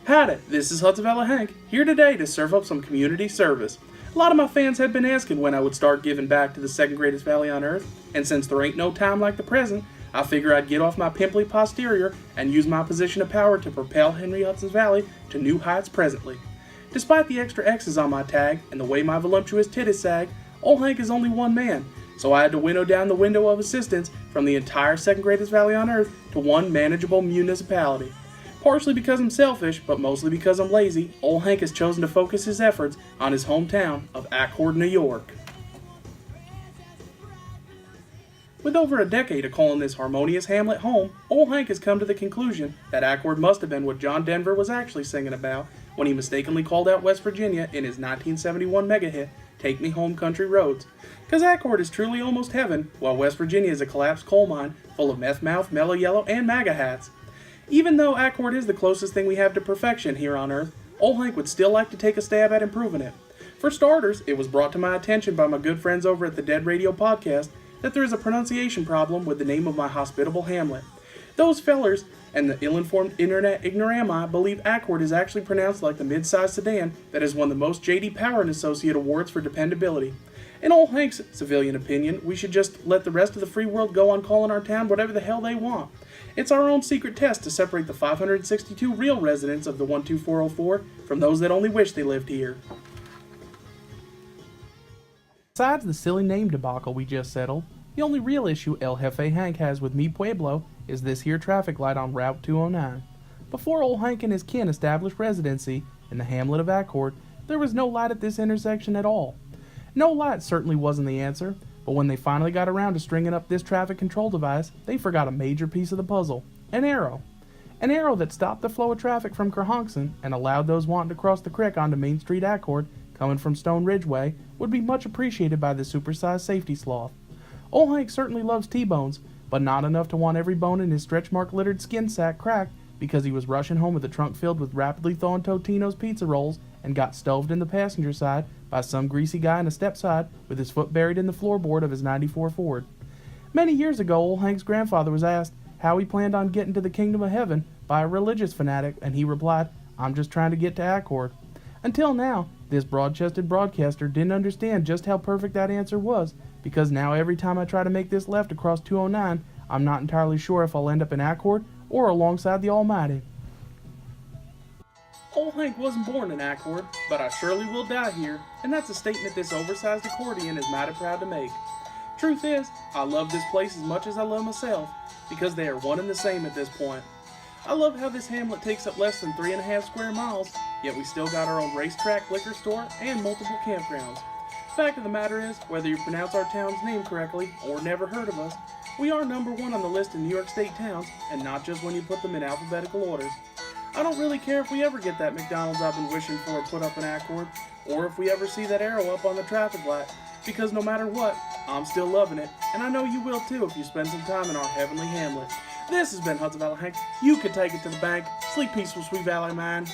Howdy, this is Hudson Hank, here today to serve up some community service. A lot of my fans had been asking when I would start giving back to the second greatest valley on earth, and since there ain't no time like the present, I figure I'd get off my pimply posterior and use my position of power to propel Henry Hudson's Valley to new heights presently. Despite the extra X's on my tag and the way my voluptuous titties sag, old Hank is only one man, so I had to winnow down the window of assistance from the entire second greatest valley on earth to one manageable municipality. Partially because I'm selfish, but mostly because I'm lazy, old Hank has chosen to focus his efforts on his hometown of Accord, New York. With over a decade of calling this harmonious hamlet home, old Hank has come to the conclusion that Accord must have been what John Denver was actually singing about when he mistakenly called out West Virginia in his 1971 mega hit, Take Me Home Country Roads. Cause Accord is truly almost heaven, while West Virginia is a collapsed coal mine full of meth mouth, mellow yellow, and MAGA hats. Even though Accord is the closest thing we have to perfection here on Earth, old Hank would still like to take a stab at improving it. For starters, it was brought to my attention by my good friends over at the Dead Radio podcast that there is a pronunciation problem with the name of my hospitable hamlet. Those fellers and the ill-informed internet ignorami believe Accord is actually pronounced like the mid-sized sedan that has won the most J.D. Power and Associate awards for dependability. In old Hank's civilian opinion, we should just let the rest of the free world go on calling our town whatever the hell they want. It's our own secret test to separate the 562 real residents of the 12404 from those that only wish they lived here. Besides the silly name debacle we just settled, the only real issue El Jefe Hank has with Mi Pueblo is this here traffic light on Route 209. Before old Hank and his kin established residency in the hamlet of Accord, there was no light at this intersection at all. No light certainly wasn't the answer, but when they finally got around to stringing up this traffic control device, they forgot a major piece of the puzzle, an arrow. An arrow that stopped the flow of traffic from Kerhonkson and allowed those wanting to cross the creek onto Main Street Accord, coming from Stone Ridge Way, would be much appreciated by the supersized safety sloth. Old Hank certainly loves T-bones, but not enough to want every bone in his stretch mark littered skin sack cracked because he was rushing home with a trunk filled with rapidly thawing Totino's pizza rolls and got stoved in the passenger side by some greasy guy in a step side with his foot buried in the floorboard of his '94 Ford. Many years ago, old Hank's grandfather was asked how he planned on getting to the kingdom of heaven by a religious fanatic, and he replied, "I'm just trying to get to Accord." Until now, this broad-chested broadcaster didn't understand just how perfect that answer was, because now every time I try to make this left across 209, I'm not entirely sure if I'll end up in Accord or alongside the Almighty. Old Hank wasn't born in Accord, but I surely will die here, and that's a statement this oversized accordion is mighty proud to make. Truth is, I love this place as much as I love myself, because they are one and the same at this point. I love how this hamlet takes up less than 3.5 square miles, yet we still got our own racetrack, liquor store, and multiple campgrounds. Fact of the matter is, whether you pronounce our town's name correctly or never heard of us, we are number one on the list of New York State towns, and not just when you put them in alphabetical orders. I don't really care if we ever get that McDonald's I've been wishing for put up in Accord, or if we ever see that arrow up on the traffic light, because no matter what, I'm still loving it, and I know you will too if you spend some time in our heavenly hamlet. This has been Hudson Valley Hank. You could take it to the bank. Sleep peaceful, sweet Valley man.